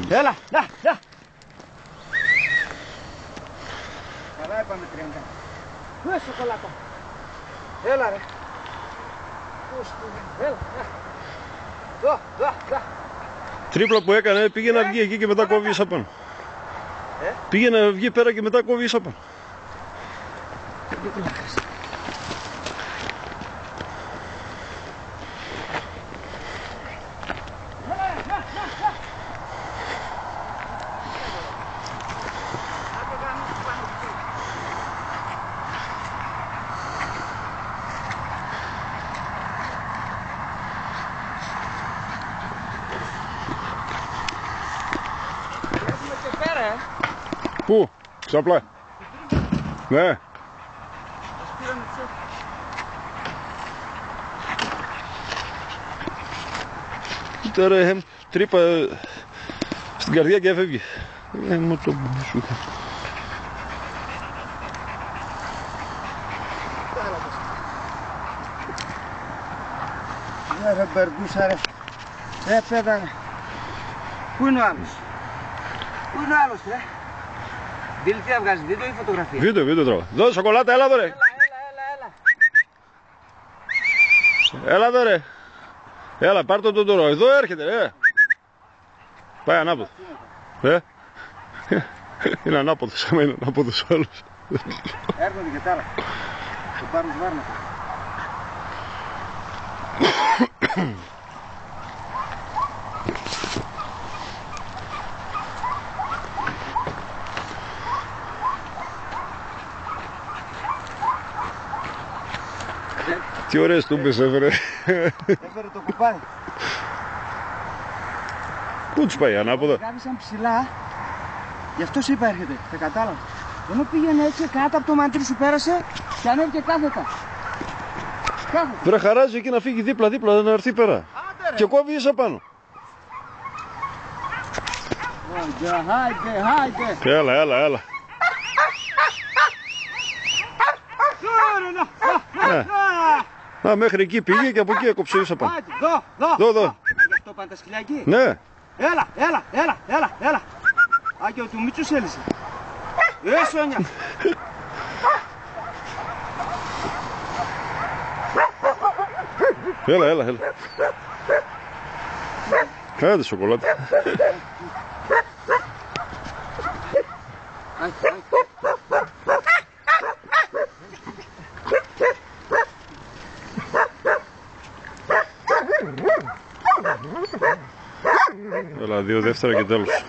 Έλα, να. Καλά είπαμε 30. Πού είναι σοκολάτα. Έλα ρε. Έλα, δω. Τρίπλα που έκανε πήγε να βγει εκεί και μετά κόβει ίσα πάνω. Πήγε να βγει πέρα και μετά κόβει ίσα πάνω. Πού, ξαπλά. Ναι. Τώρα τρύπα στην καρδιά και έφευγε. Μου το σου. Ρε μπεργκούσα ρε. Πέτα ρε. Πού είναι ο άλλος. Πού είναι ο άλλος ρε. Δίλητια βγάζει βίντεο ή φωτογραφία. Βίντεο τρώω. Δώσε σοκολάτα, έλα εδώ ρε. Έλα εδώ ρε. Έλα πάρ' το τώρα. Εδώ έρχεται ρε. Πάει ανάποδο. Είναι ανάποδος. Άμα είναι ανάποδος ο άλλος. Έρχονται και τώρα. Το πάρουν σβάρματα. Τι ωραίες τούμπες έφερε. Έφερε το κουπάρι. Πού τους πάει, ανάποδα. Γάβησαν ψηλά. Γι' αυτό σου είπα έρχεται. Τα κατάλαβα. Ενώ πήγαινε έτσι κάτω από το μαντρί σου πέρασε και ανέβηκε κάθετα. Βρε χαράζει εκεί να φύγει δίπλα να έρθει πέρα. Και κόβει ίσα πάνω. Χάιντε. Έλα. Μέχρι εκεί πήγε και από εκεί έκοψε ίσα πάνω. Δω. Γι' αυτό πάνε τα σκυλιά εκεί. Ναι. Έλα. Άγιο του Μίτσου σέλισε. Σόνια. Έλα. Κάντε σοκολάτα. Έλα, 2 δεύτερα και τέλος.